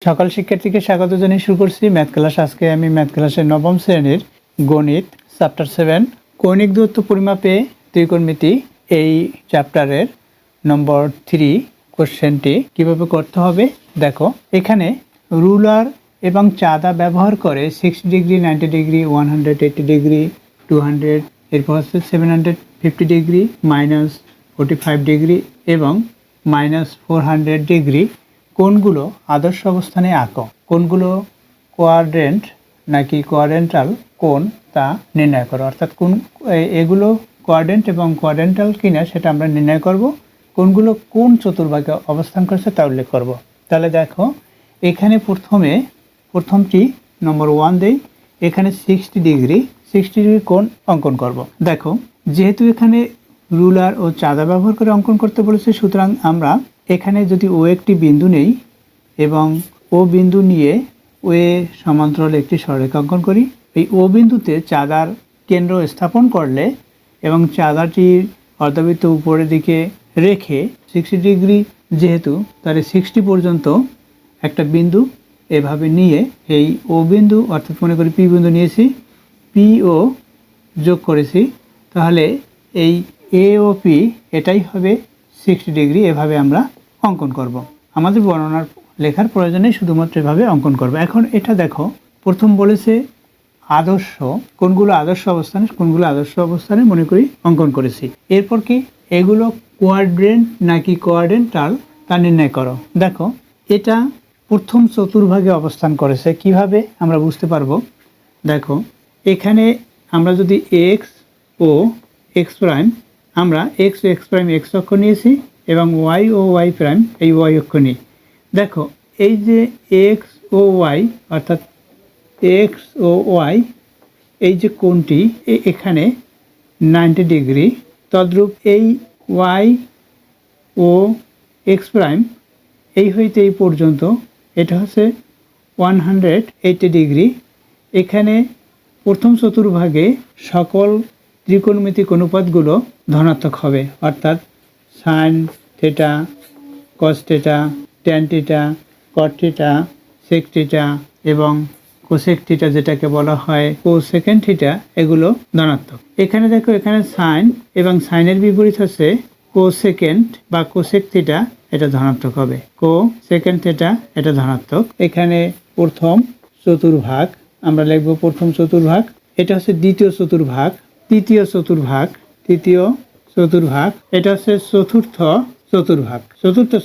সকাল শিক্ষার্থীকে স্বাগত জানিয়ে শুরু করছি ম্যাথ ক্লাস। আজকে আমি ম্যাথ ক্লাসের নবম শ্রেণীর গণিত চ্যাপ্টার 7 কৌণিক দূরত্ব পরিমাপে ত্রিকোণমিতি এই চ্যাপ্টারের নম্বর 3 কোশ্চেনটি কিভাবে করতে হবে দেখো। এখানে রুলার এবং চাঁদা ব্যবহার করে 60 ডিগ্রি, 90 ডিগ্রি, 180 ডিগ্রি, 200, এরপর হচ্ছে 750 ডিগ্রি, -45 ডিগ্রি এবং -400 ডিগ্রি কোণগুলো আদর্শ অবস্থানে আঁকো। কোণগুলো কোয়াড্রেন্ট নাকি কোয়াড্রেন্টাল কোণ তা নির্ণয় করো। অর্থাৎ কোন এগুলো কোয়াড্রেন্ট এবং কোয়াড্রেন্টাল কিনা সেটা আমরা নির্ণয় করব। কোণগুলো কোন চতুর্ভাগে অবস্থান করছে তা উল্লেখ করব। তাহলে দেখো এখানে প্রথমটি নম্বর 1 দেই। এখানে 60 ডিগ্রি কোণ অঙ্কন করব। দেখো যেহেতু এখানে রুলার ও চাঁদা ব্যবহার করে অঙ্কন করতে বলেছে, সুতরাং আমরা এখানে যদি ও একটি বিন্দু নেই এবং ও বিন্দু নিয়ে ও এ সমান্তরাল একটি সরলরেখা অঙ্কন করি, এই ও বিন্দুতে চাঁদার কেন্দ্র স্থাপন করলে এবং চাঁদাটির অর্ধবৃত্ত উপরের দিকে রেখে 60 ডিগ্রি যেহেতু, তাহলে 60 পর্যন্ত একটা বিন্দু এভাবে নিয়ে এই ও বিন্দু অর্থাৎ মনে করি পি বিন্দু নিয়েছি, পি ও যোগ করেছি, তাহলে এই এ ও পি এটাই হবে 60 ডিগ্রি। এভাবে আমরা অঙ্কন করব। আমাদের বর্ণনার লেখার প্রয়োজনে শুধুমাত্র এভাবে অঙ্কন করব। এখন এটা দেখো প্রথম বলেছে আদর্শ কোনগুলো আদর্শ অবস্থানে মনে করি অঙ্কন করেছি। এরপর কি এগুলো কোয়াড্রেন্ট নাকি কোয়াড্রেন্টাল তা নির্ণয় করো। দেখো এটা প্রথম চতুর্ভাগে অবস্থান করেছে, কিভাবে আমরা বুঝতে পারবো। দেখো এখানে আমরা যদি এক্স ও এক্স প্রাইম, আমরা এক্স প্রাইম এক্স অক্ষ নিয়েছি এবং ওয়াই ও ওয়াই প্রাইম এই ওয়াই অক্ষ নিই। দেখো এই যে এক্স ও ওয়াই অর্থাৎ এক্স ও ওয়াই এই যে কোণটি এখানে 90 ডিগ্রি, তদ্রূপ এই ওয়াই ও এক্স প্রাইম এই হইতে এই পর্যন্ত এটা হচ্ছে 180 ডিগ্রি। এখানে প্রথম চতুর্ভাগে সকল ত্রিকোণমিতিক অনুপাতগুলো ধনাত্মক হবে, অর্থাৎ sine theta, cos theta, tan theta, cot theta, sec theta এবং কোসেক থিটা যেটাকে বলা হয় কোসেকেন্ড থিটা, এগুলো ধনাত্মক। এখানে দেখো এখানে সাইন এবং সাইনের বিপরীত হচ্ছে কোসেকেন্ড বা কোসেক থিটা, এটা ধনাত্মক হবে। কোসেকেন্ড থিটা এটা ধনাত্মক। এখানে প্রথম চতুর্ভাগ আমরা লিখব প্রথম চতুর্ভাগ, এটা হচ্ছে দ্বিতীয় চতুর্ভাগ, তৃতীয় চতুর্ভাগ, এটা হচ্ছে চতুর্থ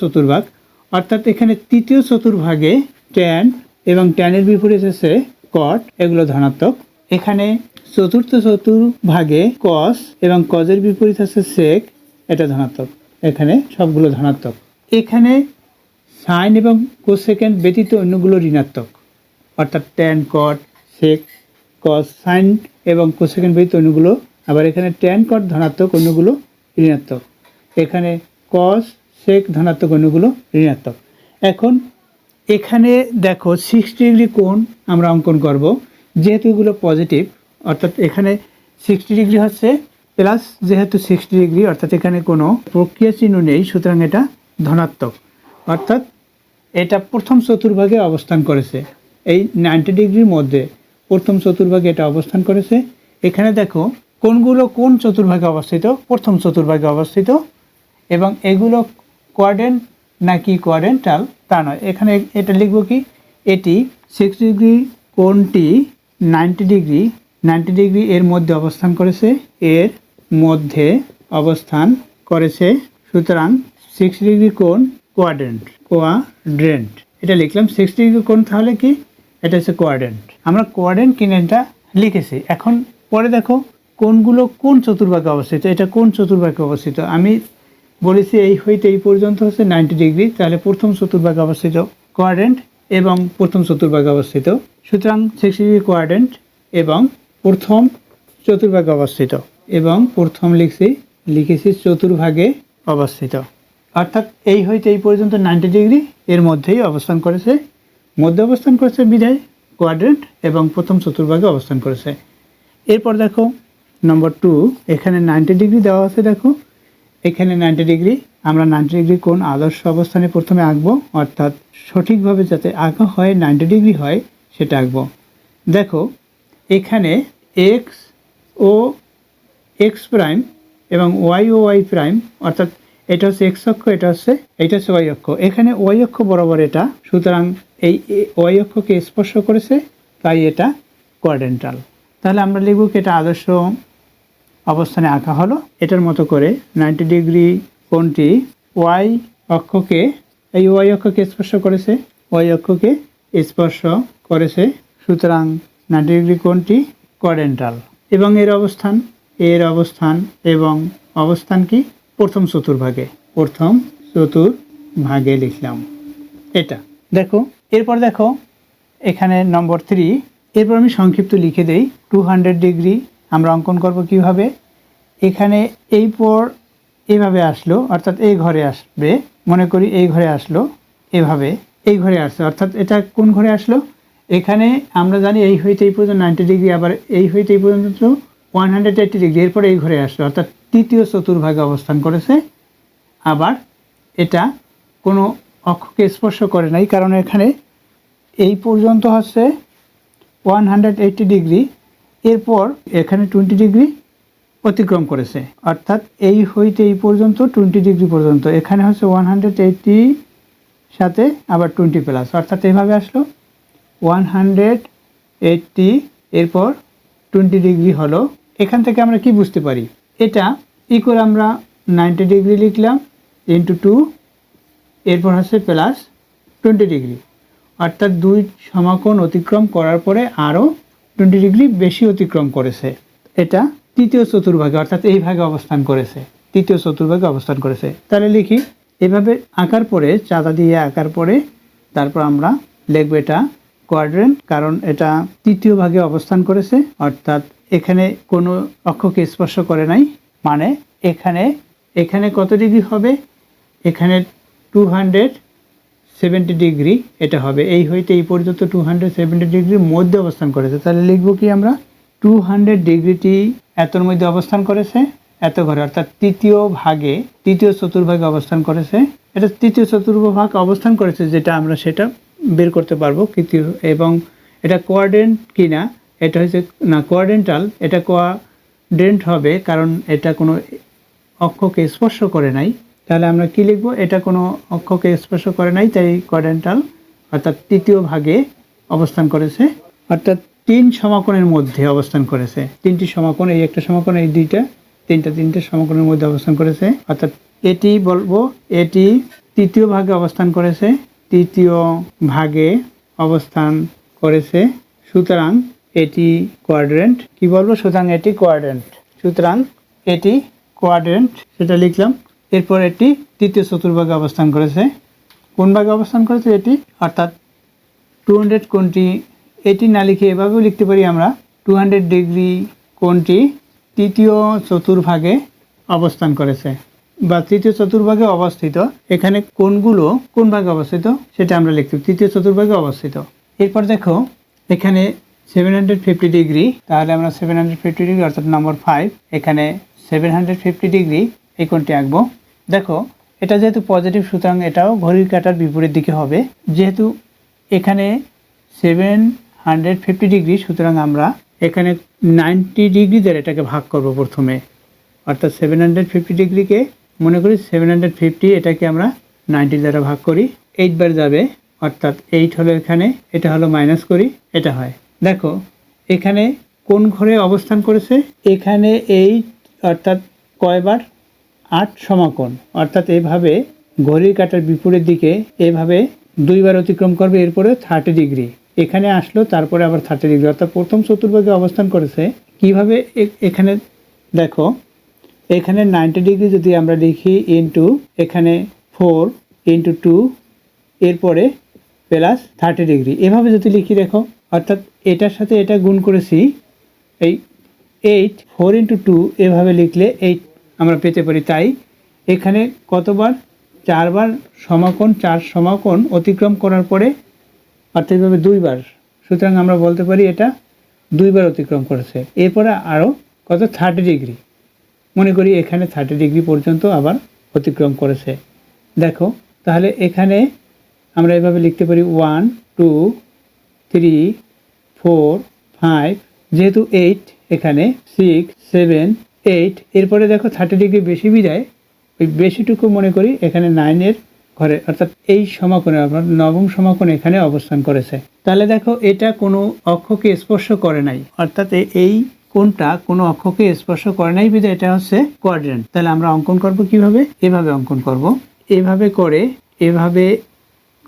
চতুর্ভাগ। অর্থাৎ এখানে তৃতীয় চতুর্ভাগে ট্যান এবং ট্যানের বিপরীত হচ্ছে কট, এগুলো ধনাত্মক। এখানে চতুর্থ চতুর্ভাগে কস এবং কজের বিপরীত হচ্ছে সেক, এটা ধনাত্মক। এখানে সবগুলো ধনাত্মক। এখানে সাইন এবং কোসেকেন্ড ব্যতীত অন্যগুলো ঋণাত্মক, অর্থাৎ ট্যান, কট, সেক, কস, সাইন এবং কোসেকেন্ড ব্যতীত অন্যগুলো। আবার এখানে ট্যান, কট ধনাত্মক, অন্যগুলো ঋণাত্মক। এখানে কস, সেক ধনাত্মক, অন্যগুলো ঋণাত্মক। এখন এখানে দেখো 60 ডিগ্রি কোণ আমরা অঙ্কন করব, যেহেতু এগুলো পজিটিভ, অর্থাৎ এখানে 60 ডিগ্রি হচ্ছে প্লাস, যেহেতু 60 ডিগ্রি অর্থাৎ এখানে কোনো প্রক্রিয়া চিহ্ন নেই, সুতরাং এটা ধনাত্মক। অর্থাৎ এটা প্রথম চতুর্ভাগে অবস্থান করেছে, এই 90 ডিগ্রির মধ্যে প্রথম চতুর্ভাগে এটা অবস্থান করেছে। এখানে দেখো কোনগুলো কোন চতুর্ভাগে অবস্থিত, প্রথম চতুর্ভাগে অবস্থিত, এবং এগুলো কোয়াড্রেন্ট নাকি কোয়াড্রেন্টাল তা নয়। এখানে এটা লিখব কি, এটি 60 ডিগ্রি কোণটি 90 ডিগ্রি এর মধ্যে অবস্থান করেছে, সুতরাং 60 ডিগ্রি কোণ কোয়াড্রেন্ট। এটা লিখলাম 60 ডিগ্রি কোণ, তাহলে কি এটা হচ্ছে কোয়াড্রেন্ট। আমরা কোয়াড্রেন্ট কিনে এটা লিখেছি। এখন পরে দেখো কোনগুলো কোন চতুর্ভাগে অবস্থিত, এটা কোন চতুর্ভাগে অবস্থিত। আমি বলেছি এই হইতে এই পর্যন্ত হচ্ছে 90 ডিগ্রি, তাহলে প্রথম চতুর্ভাগে অবস্থিত কোয়াড্রেন্ট এবং প্রথম চতুর্ভাগে অবস্থিত, সুতরাং 60 ডিগ্রি কোয়াড্রেন্ট এবং প্রথম চতুর্ভাগে অবস্থিত, এবং প্রথম লিখেছি চতুর্ভাগে অবস্থিত, অর্থাৎ এই হইতে এই পর্যন্ত 90 ডিগ্রি এর মধ্যেই অবস্থান করেছে, বিধায় কোয়াড্রেন্ট এবং প্রথম চতুর্ভাগে অবস্থান করেছে। এরপর দেখো নম্বর 2, এখানে 90 ডিগ্রি দেওয়া আছে। দেখো এখানে 90 ডিগ্রি, আমরা 90 ডিগ্রি কোণ আদর্শ অবস্থানে প্রথমে আঁকবো, অর্থাৎ সঠিকভাবে যাতে আঁকা হয় 90 ডিগ্রি হয় সেটা আঁকবো। দেখো এখানে এক্স ও এক্স প্রাইম এবং ওয়াই ও ওয়াই প্রাইম, অর্থাৎ এটা হচ্ছে এক্স অক্ষ, এটা হচ্ছে ওয়াই অক্ষ। এখানে ওয়াই অক্ষ বরাবর এটা, সুতরাং এই ওয়াই অক্ষকে স্পর্শ করেছে, তাই এটা কোয়াড্রেন্টাল। তাহলে আমরা লিখব কি এটা আদর্শ অবস্থানে আঁকা হলো। এটার মতো করে 90 ডিগ্রি কোণটি ওয়াই অক্ষকে, এই ওয়াই অক্ষকে স্পর্শ করেছে, ওয়াই অক্ষকে স্পর্শ করেছে, সুতরাং 90 ডিগ্রি কোণটি কোয়াড্রেন্টাল। এবং এর অবস্থান এবং অবস্থান কি প্রথম চতুর্ভাগে লিখলাম এটা। দেখো এরপর দেখো এখানে নম্বর 3, এরপর আমি সংক্ষিপ্ত লিখে দেই। 200 ডিগ্রি আমরা অঙ্কন করব কিভাবে। এখানে এই পর এভাবে আসলো, অর্থাৎ এই ঘরে আসবে, মনে করি এই ঘরে আসলো, এভাবে এই ঘরে আসছে, অর্থাৎ এটা কোন ঘরে আসলো, এখানে আমরা জানি এই হইতে এই পর্যন্ত 90 ডিগ্রি, আবার এই হইতে এই পর্যন্ত 180 ডিগ্রি, এরপরে এই ঘরে আসলো, অর্থাৎ তৃতীয় চতুর্ভাগে অবস্থান করেছে। আবার এটা কোনো অক্ষকে স্পর্শ করে নাই, কারণ এখানে এই পর্যন্ত হচ্ছে 180 ডিগ্রি, এরপর এখানে 20 ডিগ্রি অতিক্রম করেছে, অর্থাৎ এই হইতে এই পর্যন্ত 20 ডিগ্রি পর্যন্ত, এখানে হচ্ছে 180 সাথে আবার 20 প্লাস, অর্থাৎ এইভাবে আসলো 180, এরপর 20 ডিগ্রি হলো। এখান থেকে আমরা কি বুঝতে পারি, এটা করে আমরা 90 ডিগ্রি লিখলাম ইন্টু 2, এরপর হচ্ছে প্লাস 20 ডিগ্রি, অর্থাৎ দুই সমাকোণ অতিক্রম করার পরে আরও 20 ডিগ্রি বেশি অতিক্রম করেছে। এটা তৃতীয় চতুর্ভাগে, অর্থাৎ এই ভাগে অবস্থান করেছে, তৃতীয় চতুর্ভাগে অবস্থান করেছে। তাহলে লিখি এভাবে আঁকার পরে, চাঁদা দিয়ে আঁকার পরে তারপর আমরা লিখব এটা কোয়াড্রেন্ট, কারণ এটা তৃতীয় ভাগে অবস্থান করেছে, অর্থাৎ এখানে কোনো অক্ষকে স্পর্শ করে নাই, মানে এখানে কত ডিগ্রি হবে, এখানে 270 ডিগ্রি এটা হবে, এই হইতে এই পর্যন্ত 270 ডিগ্রির মধ্যে অবস্থান করেছে। তাহলে লিখব কি আমরা 200 ডিগ্রিটি এতর মধ্যে অবস্থান করেছে, এত ঘরে, অর্থাৎ তৃতীয় চতুর্ভাগে অবস্থান করেছে। এটা তৃতীয় চতুর্ভাগ অবস্থান করেছে যেটা আমরা সেটা বের করতে পারবো তৃতীয়, এবং এটা কোয়াড্রেন্ট কিনা, এটা হচ্ছে না কোয়াড্রেন্টাল, এটা কোয়াড্রেন্ট হবে কারণ এটা কোনো অক্ষকে স্পর্শ করে নাই। তাহলে আমরা কি লিখব, এটা কোনো অক্ষকে স্পর্শ করে নাই, তাই কোয়াড্রেন্টাল, অর্থাৎ তৃতীয় ভাগে অবস্থান করেছে, অর্থাৎ 3 সমাকোণের মধ্যে অবস্থান করেছে। 3টি সমাকোণ, এই একটা সমাকোণ, এই দুইটা, তিনটে সমাকোণের মধ্যে অবস্থান করেছে, অর্থাৎ এটি বলবো এটি তৃতীয় ভাগে অবস্থান করেছে, সুতরাং এটি কোয়াড্রেন্ট। কি বলবো, সুতরাং এটি কোয়াড্রেন্ট, সেটা লিখলাম। এরপর এটি তৃতীয় চতুর্ভাগে অবস্থান করেছে, কোন ভাগে অবস্থান করেছে এটি, অর্থাৎ 200 কোণটি, এটি না লিখে এভাবেও লিখতে পারি আমরা, 200 ডিগ্রি কোণটি তৃতীয় চতুর্ভাগে অবস্থান করেছে বা তৃতীয় চতুর্ভাগে অবস্থিত। এখানে কোণগুলো কোন ভাগে অবস্থিত সেটা আমরা লিখতে, তৃতীয় চতুর্ভাগে অবস্থিত। এরপর দেখো এখানে 750 ডিগ্রি, তাহলে আমরা 750 ডিগ্রি অর্থাৎ নম্বর 5, এখানে 750 ডিগ্রি এই কোণটি আঁকবো। দেখো এটা যেহেতু পজিটিভ, সুতরাং এটাও ঘড়ির কাঁটার বিপরীত দিকে হবে। যেহেতু এখানে 750 ডিগ্রি, সুতরাং আমরা এখানে 90 ডিগ্রি দ্বারা এটাকে ভাগ করব প্রথমে, অর্থাৎ 750 ডিগ্রিকে মনে করি 750, এটাকে আমরা 90 দ্বারা ভাগ করি, 8 বার যাবে, অর্থাৎ 8 হলো এখানে, এটা হলো মাইনাস করি, এটা হয়। দেখো এখানে কোন ঘরে অবস্থান করেছে, এখানে 8, অর্থাৎ কয়বার, 8 সমাকোণ, অর্থাৎ এইভাবে ঘড়ির কাঁটার বিপরীত দিকে এভাবে 2 বার অতিক্রম করবে, এরপরে 30 ডিগ্রি এখানে আসলো, তারপরে আবার 30 ডিগ্রি, অর্থাৎ প্রথম চতুর্ভাগে অবস্থান করেছে। কিভাবে, এখানে দেখো এখানে 90 ডিগ্রি যদি আমরা লিখি ইন্টু এখানে 4 ইন্টু 2, এরপরে প্লাস 30 ডিগ্রি, এভাবে যদি লিখি, দেখো অর্থাৎ এটার সাথে এটা গুণ করেছি, এই 8, 4 ইন্টু 2 এভাবে লিখলে 8 আমরা পেতে পারি। তাই এখানে কতবার, 4 বার সমাকোণ, 4 সমাকোণ অতিক্রম করার পরে, অর্থাৎ এভাবে 2 বার, সুতরাং আমরা বলতে পারি এটা 2 বার অতিক্রম করেছে। এরপরে আরও কত, 30 ডিগ্রি, মনে করি এখানে 30 ডিগ্রি পর্যন্ত আবার অতিক্রম করেছে। দেখো তাহলে এখানে আমরা এভাবে লিখতে পারি 1 2 3 4 5, যেহেতু 8 এখানে 6 7 8, এরপরে দেখো 30 ডিগ্রি বেশি বিদায় ওই বেশিটুকু মনে করি এখানে 9-এর ঘরে, অর্থাৎ এই সমাকোণে আপনার নবম সমাকোণ এখানে অবস্থান করেছে। তাহলে দেখো এটা কোনো অক্ষকে স্পর্শ করে নাই, অর্থাৎ এই কোণটা কোনো অক্ষকে স্পর্শ করে নাই বিধায় এটা হচ্ছে কোয়াড্রেন্ট। তাহলে আমরা অঙ্কন করব কিভাবে? এভাবে অঙ্কন করব, এভাবে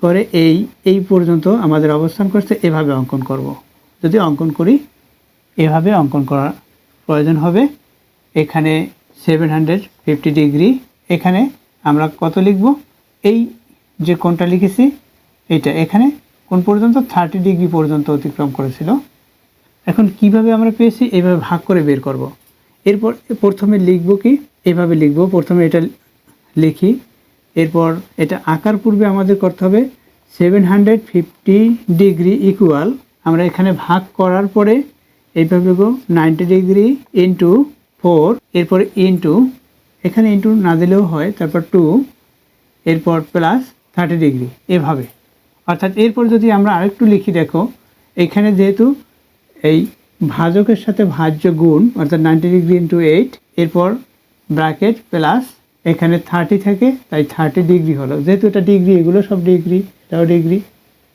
করে এই পর্যন্ত আমাদের অবস্থান করছে, এভাবে অঙ্কন করব। যদি অঙ্কন করি এভাবে অঙ্কন করার প্রয়োজন হবে। এখানে 750 ডিগ্রি, এখানে আমরা কত লিখব? এই যে কোণটা লিখেছি এটা এখানে কোণ পর্যন্ত 30 ডিগ্রি পর্যন্ত অতিক্রম করেছিল। এখন কিভাবে আমরা পেয়েছি? এইভাবে ভাগ করে বের করব। এরপর প্রথমে লিখব কি? এভাবে লিখব, প্রথমে এটা লিখি, এরপর এটা আঁকার পূর্বে আমাদের করতে হবে 750 ডিগ্রি ইকুয়াল, আমরা এখানে ভাগ করার পরে এইভাবে 90 ডিগ্রি ইন্টু 4, এরপর ইন্টু, এখানে ইন্টু না দিলেও হয়, তারপর 2, এরপর প্লাস 30 ডিগ্রি, এভাবে। অর্থাৎ এরপর যদি আমরা আরেকটু লিখি, দেখো এখানে যেহেতু এই ভাজকের সাথে ভাজ্য গুণ, অর্থাৎ 90 ডিগ্রি ইন্টু 8, এরপর ব্র্যাকেট প্লাস এখানে 30 থাকে, তাই 30 ডিগ্রি হলো, যেহেতু এটা ডিগ্রি, এগুলো সব ডিগ্রি, এটাও ডিগ্রি,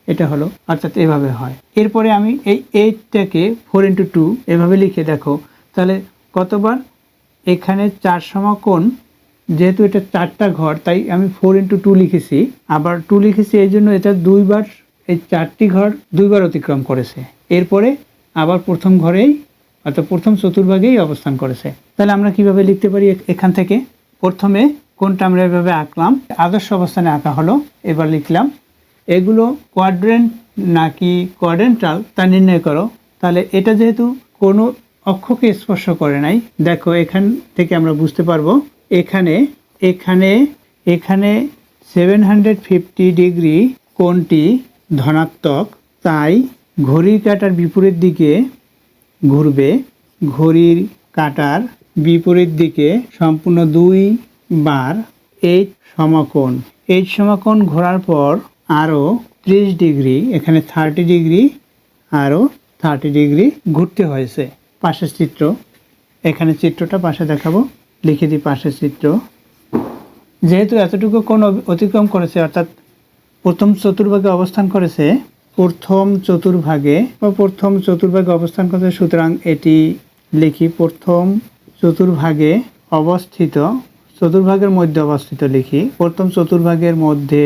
এটা হলো, অর্থাৎ এভাবে হয়। এরপরে আমি এই 8টাকে 4 ইন্টু 2 এভাবে লিখে দেখো, তাহলে কতবার? এখানে 4 সমাকোণ, যেহেতু এটা 4টা ঘর, তাই আমি 4 ইন্টু 2 লিখেছি, আবার 2 লিখেছি এই জন্য এটা দুইবার, এই 4টি ঘর দুইবার অতিক্রম করেছে, এরপরে আবার প্রথম ঘরেই, অর্থাৎ প্রথম চতুর্ভাগেই অবস্থান করেছে। তাহলে আমরা কিভাবে লিখতে পারি? এখান থেকে প্রথমে কোনটা আমরা এভাবে আঁকলাম, আদর্শ অবস্থানে আঁকা হলো, এবার লিখলাম এগুলো কোয়াড্রেন্ট নাকি কোয়াড্রেন্টাল তা নির্ণয় করো। তাহলে এটা যেহেতু কোনো অক্ষকে স্পর্শ করে নাই, দেখো এখান থেকে আমরা বুঝতে পারবো এখানে এখানে এখানে 750 ডিগ্রি কোণটি ধনাত্মক, তাই ঘড়ির কাঁটার বিপরীত দিকে ঘুরবে, ঘড়ির কাঁটার বিপরীত দিকে সম্পূর্ণ 2 বার 8 সমাকোণ ঘোরার পর আরও 30 ডিগ্রি, এখানে 30 ডিগ্রি, আরও 30 ডিগ্রি ঘুরতে হয়েছে। পাশের চিত্র, এখানে চিত্রটা পাশে দেখাবো, লিখে দিই পাশের চিত্র। যেহেতু এতটুকু কোণ অতিক্রম করেছে, অর্থাৎ প্রথম চতুর্ভাগে অবস্থান করেছে, প্রথম চতুর্ভাগে অবস্থান করেছে, সুতরাং এটি লিখি প্রথম চতুর্ভাগে অবস্থিত, চতুর্ভাগের মধ্যে অবস্থিত লিখি, প্রথম চতুর্ভাগের মধ্যে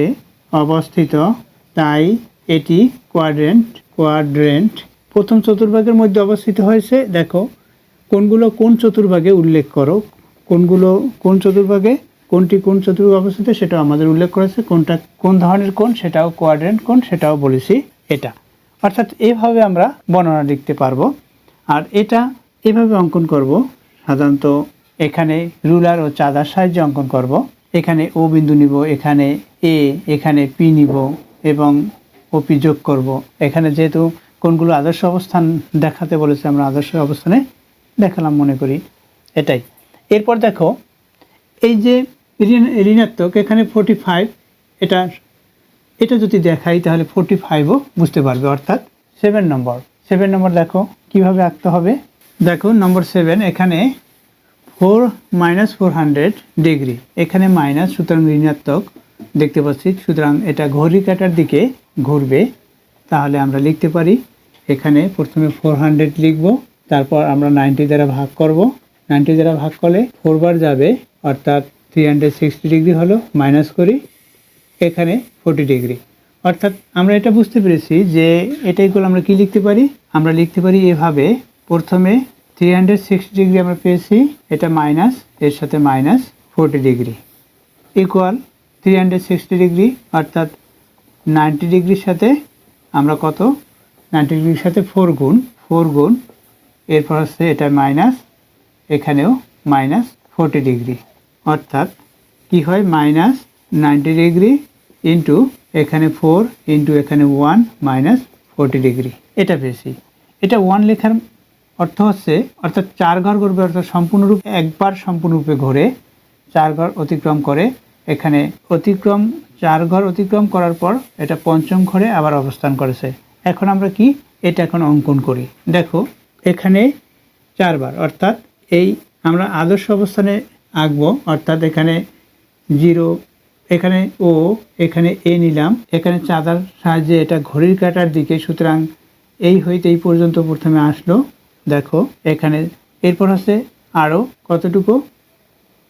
অবস্থিত, তাই এটি কোয়াড্রেন্ট। প্রথম চতুর্ভাগের মধ্যে অবস্থিত হয়েছে। দেখো কোনগুলো কোন চতুর্ভাগে উল্লেখ করো, কোনগুলো কোন চতুর্ভাগে, কোনটি কোন চতুর্ভাগে অবস্থিত সেটাও আমাদের উল্লেখ করেছে, কোনটা কোন ধরনের কোণ সেটাও কোয়াড্রেন্ট কোণ সেটাও বলেছি এটা। অর্থাৎ এভাবে আমরা বর্ণনা লিখতে পারবো। আর এটা এভাবে অঙ্কন করব, সাধারণত এখানে রুলার ও চাঁদার সাহায্যে অঙ্কন করব। এখানে ও বিন্দু নিব, এখানে এ, এখানে পি নিব এবং ওপি যোগ করব। এখানে যেহেতু কোনগুলো আদর্শ অবস্থান দেখাতে বলেছে, আমরা আদর্শ অবস্থানে দেখালাম মনে করি, এটাই। এরপর দেখো এই যে ঋণাত্মক, এখানে 45, এটা যদি দেখাই তাহলে 45ও বুঝতে পারবে, অর্থাৎ 7 নম্বর দেখো কিভাবে আঁকতে হবে। দেখো নম্বর 7, এখানে 400 ডিগ্রি, এখানে মাইনাস, সুতরাং ঋণাত্মক দেখতে পাচ্ছি, সুতরাং এটা ঘড়ি কাঁটার দিকে ঘুরবে। তাহলে আমরা লিখতে পারি এখানে প্রথমে 400 লিখব, তারপর আমরা 90 দ্বারা ভাগ করব, 90 দ্বারা ভাগ করলে 4 বার যাবে, অর্থাৎ 360 ডিগ্রি হলো, মাইনাস করি, এখানে 40 ডিগ্রি। অর্থাৎ আমরা এটা বুঝতে পেরেছি যে এটাইগুলো আমরা কি লিখতে পারি, আমরা লিখতে পারি এভাবে, প্রথমে 360 ডিগ্রি আমরা পেয়েছি, এটা মাইনাস, এর সাথে মাইনাস 40 ডিগ্রি ইকুয়াল 360 ডিগ্রি, অর্থাৎ 90 ডিগ্রির সাথে আমরা কত, 90 ডিগ্রির সাথে 4 গুণ, এরপর হচ্ছে এটা মাইনাস, এখানেও মাইনাস 40 ডিগ্রি, অর্থাৎ কি হয়, মাইনাস 90 ডিগ্রি ইন্টু এখানে 4 ইন্টু এখানে 1 মাইনাস 40 ডিগ্রি, এটা পেয়েছি। এটা 1 লেখার অর্থ হচ্ছে অর্থাৎ 4 ঘর ঘুরবে, অর্থাৎ সম্পূর্ণরূপে একবার সম্পূর্ণরূপে ঘুরে 4 ঘর অতিক্রম করে এখানে 4 ঘর অতিক্রম করার পর এটা পঞ্চম ঘরে আবার অবস্থান করেছে। এখন আমরা কি এটা এখন অঙ্কন করি। দেখো এখানে 4 বার, অর্থাৎ এই আমরা আদর্শ অবস্থানে আঁকবো, অর্থাৎ এখানে 0, এখানে ও, এখানে এ নিলাম, এখানে চাঁদার সাহায্যে এটা ঘড়ির কাঁটার দিকে, সুতরাং এই হইতে এই পর্যন্ত প্রথমে আসলো। দেখো এখানে এরপর হচ্ছে আরও কতটুকু,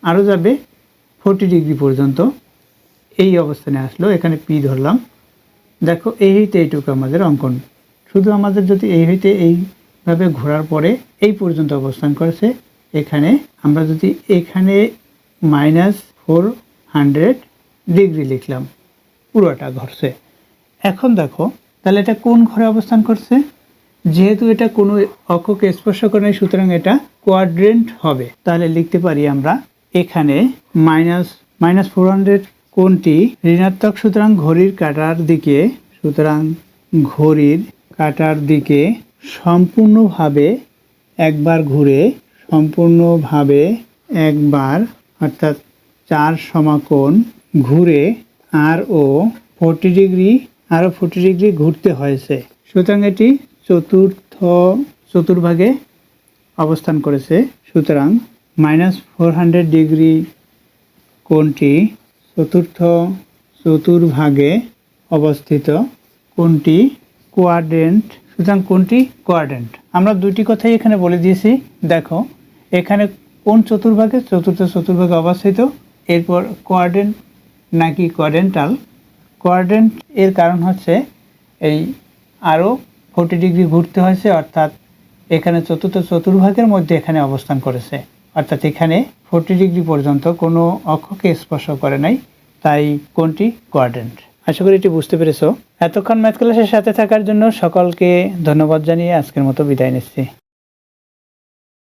আরও যাবে 40 ডিগ্রি পর্যন্ত, এই অবস্থানে আসলো, এখানে পি ধরলাম। দেখো এই হইতে এইটুকু আমাদের অঙ্কন। শুধু আমাদের যদি এই হইতে এইভাবে ঘোরার পরে এই পর্যন্ত অবস্থান করেছে, এখানে আমরা যদি এখানে -400 ডিগ্রি লিখলাম, পুরোটা ঘরছে। এখন দেখো তাহলে এটা কোন ঘরে অবস্থান করছে, যেহেতু এটা কোনো অক্ষকে স্পর্শ করে নাই, সুতরাং এটা কোয়াড্রেন্ট হবে। তাহলে লিখতে পারি আমরা এখানে -400 কোণটি ঋণাত্মক, সুতরাং ঘড়ির কাঁটার দিকে, সুতরাং ঘড়ির কাঁটার দিকে সম্পূর্ণভাবে একবার ঘুরে, সম্পূর্ণভাবে একবার অর্থাৎ 4 সমাকোণ ঘুরে আরও 40 ডিগ্রি, আরও 40 ডিগ্রি ঘুরতে হয়েছে। সুতরাং এটি চতুর্ভাগে অবস্থান করেছে। সুতরাং -400 ডিগ্রি কোণটি চতুর্ভাগে অবস্থিত, কোণটি কোয়াড্রেন্ট। সুতরাং কোণটি কোয়াড্রেন্ট। আমরা দুটি কথাই এখানে বলে দিয়েছি। দেখো এখানে কোন চতুর্ভাগে, চতুর্থ চতুর্ভাগে অবস্থিত। এরপর কোয়াড্রেন্ট নাকি কোয়াড্রেন্টাল। কোয়াড্রেন্ট এর কারণ হচ্ছে এই আরও 40 ডিগ্রি ঘুরতে হয়েছে, অর্থাৎ এখানে চতুর্থ চতুর্ভাগের মধ্যে এখানে অবস্থান করেছে, অর্থাৎ এখানে 40 ডিগ্রি পর্যন্ত কোনো অক্ষকে স্পর্শ করে নাই, তাই কোনটি কোয়াড্রেন্ট। আশা করি এটি বুঝতে পেরেছো। এতক্ষণ ম্যাথ ক্লাসের সাথে থাকার জন্য সকলকে ধন্যবাদ জানিয়ে আজকের মতো বিদায় নিচ্ছি।